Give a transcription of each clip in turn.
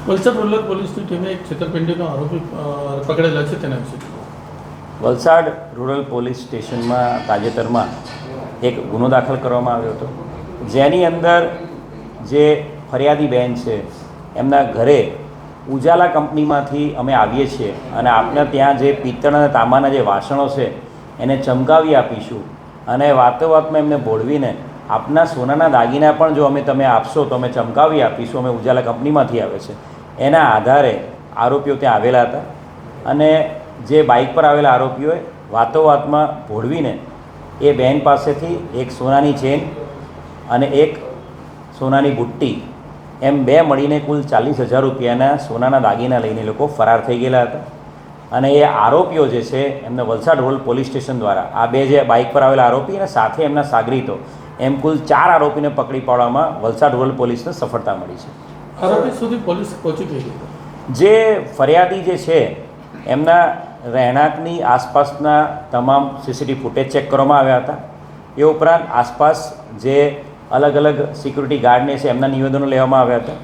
Valsad rural પોલીસની ટીમે એક છેતરપિંડીનો આરોપી પકડેલા છે તેના વિશે વલસાડ રૂરલ પોલીસ સ્ટેશનમાં તાજેતરમાં એક ગુનો દાખલ કરવામાં આવ્યો હતો, જેની અંદર જે ફરિયાદી બહેન છે એમના ઘરે ઉજાલા કંપનીમાંથી અમે આવીએ છીએ અને આપને ત્યાં જે પિત્તળ અને તાંબાના જે વાસણો છે એને ચમકાવી આપીશું અને વાતોવાતમાં એમને બોળવીને આપના સોનાના દાગીના પણ જો તમે આપશો તો અમે ચમકાવી આપીશું, અમે ઉજાલા કંપનીમાંથી આવે છે એના આધારે આરોપીઓ ત્યાં આવેલા હતા અને જે બાઇક પર આવેલા આરોપીઓએ વાતોવાતમાં ભોળવીને એ બહેન પાસેથી એક સોનાની ચેન અને એક સોનાની બુટ્ટી એમ બે મળીને કુલ 40,000 રૂપિયાના સોનાના દાગીના લઈને લોકો ફરાર થઈ ગયેલા હતા. અને એ આરોપીઓ જે છે એમને વલસાડ રૂરલ પોલીસ સ્ટેશન દ્વારા આ બે જે બાઇક પર આવેલા આરોપી અને સાથે એમના સાગરીતો એમ કુલ 4 આરોપીને પકડી પાડવામાં વલસાડ રૂરલ પોલીસને સફળતા મળી છે. આરોપી સુધી પોલીસ પહોંચી ગઈ. જે ફરિયાદી જે છે એમના રહેણાંકની આસપાસના તમામ સીસીટીવી ફૂટેજ ચેક કરવામાં આવ્યા હતા. એ ઉપરાંત આસપાસ જે અલગ અલગ સિક્યુરિટી ગાર્ડને છે એમના નિવેદનો લેવામાં આવ્યા હતા.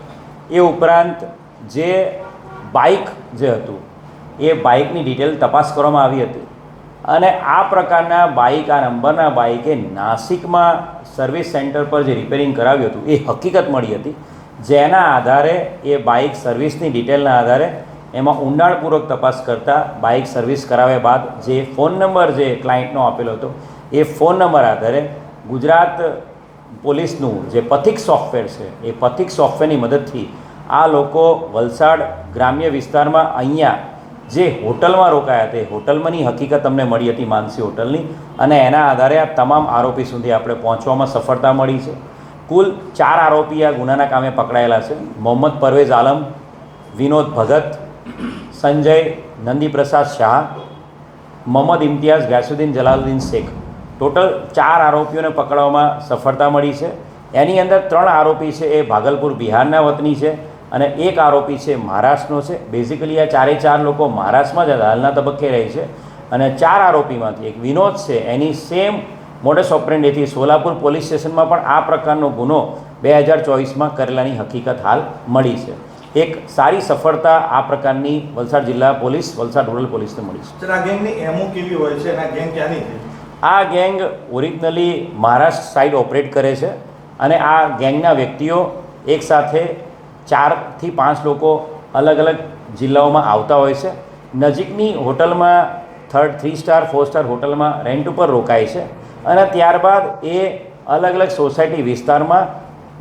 એ ઉપરાંત જે બાઇક જે હતું એ બાઇકની ડિટેલ તપાસ કરવામાં આવી હતી અને આ પ્રકારના બાઇક, આ નંબરના બાઇકે નાસિકમાં સર્વિસ સેન્ટર પર જે રિપેરિંગ કરાવ્યું હતું એ હકીકત મળી હતી, જેના આધારે એ બાઇક સર્વિસની ડિટેલના આધારે એમાં ઊંડાણપૂર્વક તપાસ કરતાં બાઇક સર્વિસ કરાવ્યા બાદ જે ફોન નંબર જે ક્લાયન્ટનો આપેલો હતો એ ફોન નંબર આધારે ગુજરાત પોલીસનું જે પથિક સોફ્ટવેર છે એ પથિક સોફ્ટવેરની મદદથી આ લોકો વલસાડ ગ્રામ્ય વિસ્તારમાં અહીંયા જે હોટલમાં રોકાયા હતા, હોટલમાંની હકીકત અમને મળી હતી, માનસી હોટલની, અને એના આધારે આ તમામ આરોપી સુધી આપણે પહોંચવામાં સફળતા મળી છે. કુલ 4 આરોપી આ ગુનાના કામે પકડાયેલા છે. મોહમ્મદ પરવેઝ આલમ, વિનોદ ભગત, સંજય નંદીપ્રસાદ શાહ, મોહમ્મદ ઇમ્તિયાઝ ગ્યાસુદ્દીન જલાલુદ્દીન શેખ, ટોટલ 4 આરોપીઓને પકડવામાં સફળતા મળી છે. એની અંદર 3 આરોપી છે એ ભાગલપુર બિહારના વતની છે અને એક આરોપી છે મહારાષ્ટ્રનો છે. બેઝિકલી આ 4 લોકો મહારાષ્ટ્રમાં જ હાલના તબક્કે રહે છે અને 4 આરોપીમાંથી એક વિનોદ છે એની સેમ મોડસ ઓપરેન્ડીથી સોલાપુર પોલીસ સ્ટેશનમાં પણ આ પ્રકારનો ગુનો 2024માં કરેલાની હકીકત હાલ મળી છે. એક સારી સફળતા આ પ્રકારની વલસાડ જિલ્લા પોલીસ, વલસાડ રૂરલ પોલીસને મળી છે. આ ગેંગની એમો કેવી હોય છે અને આ ગેંગ ક્યાંની છે? આ gang originally Maharashtra side operate કરે છે અને આ ગેંગના વ્યક્તિઓ એકસાથે 4 થી 5 લોકો અલગ અલગ જિલ્લાઓમાં આવતા હોય છે. નજીકની હોટલમાં 3 સ્ટાર 4 સ્ટાર હોટલમાં રેન્ટ ઉપર રોકાય છે અને ત્યારબાદ એ અલગ અલગ સોસાયટી વિસ્તારમાં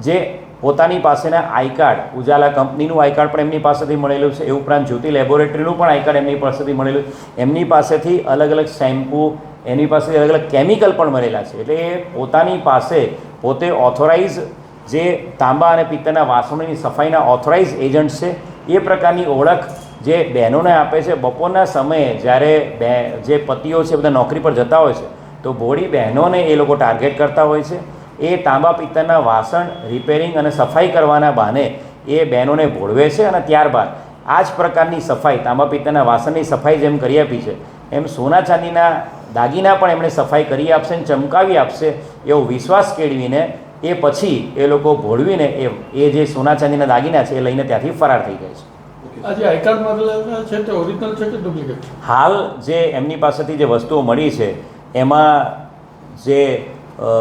જે પોતાની પાસેના આઈ કાર્ડ, ઉજાલા કંપનીનું આઈ કાર્ડ પણ એમની પાસેથી મળેલું છે, એ ઉપરાંત જ્યોતિ લેબોરેટરીનું પણ આઈ કાર્ડ એમની પાસેથી મળેલું, એમની પાસેથી અલગ અલગ શેમ્પૂ, એની પાસેથી અલગ અલગ કેમિકલ પણ મળેલા છે. એટલે એ પોતાની પાસે પોતે ઓથોરાઇઝ જે તાંબા અને પિત્તળના વાસણોની સફાઈના ઓથોરાઇઝ એજન્ટ છે. એ પ્રકારની ઓળખ જે બહેનોને આપે છે. બપોરના સમયે જ્યારે જે પતિઓ છે બધા નોકરી પર જતા હોય છે તો ભોળી બહેનોને એ લોકો ટાર્ગેટ કરતા હોય છે. એ તાંબા પિત્તળના વાસણ રિપેરિંગ અને સફાઈ કરવાના બહાને એ બહેનોને ભોળવે છે અને ત્યારબાદ આ જ પ્રકારની સફાઈ, તાંબા પિત્તળના વાસણની સફાઈ જેમ કરી આપી છે એમ સોના ચાંદીના દાગીના પણ એમણે સફાઈ કરી આપશે અને ચમકાવી આપશે એવો વિશ્વાસ કેળવીને એ પછી એ લોકો ભોળવીને એ જે સોના ચાંદીના દાગીના છે એ લઈને ત્યાંથી ફરાર થઈ જાય છે. આ જે આઈ કાર્ડ મળેલા છે તે ઓરિજિનલ છે કે ડુપ્લિકેટ? હાલ જે એમની પાસેથી જે વસ્તુઓ મળી છે એમાં જે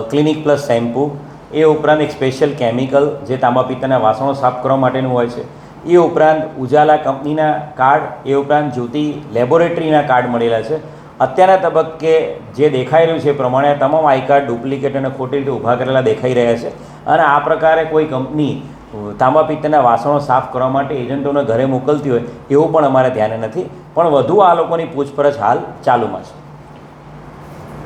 ક્લિનિક પ્લસ શેમ્પૂ, એ ઉપરાંત એક સ્પેશિયલ કેમિકલ જે તાંબા પિત્તળના વાસણો સાફ કરવા માટેનું હોય છે, એ ઉપરાંત ઉજાલા કંપનીના કાર્ડ, એ ઉપરાંત જ્યોતિ લેબોરેટરીના કાર્ડ મળેલા છે. અત્યારના તબક્કે જે દેખાઈ રહ્યું છે એ પ્રમાણે તમામ આઈ કાર્ડ ડુપ્લિકેટ અને ખોટી રીતે ઊભા કરેલા દેખાઈ રહ્યા છે અને આ પ્રકારે કોઈ કંપની તાંબા પિત્તળના વાસણો સાફ કરવા માટે એજન્ટોને ઘરે મોકલતી હોય એવું પણ અમારે ધ્યાને નથી, પણ વધુ આ લોકોની પૂછપરછ હાલ ચાલુમાં છે.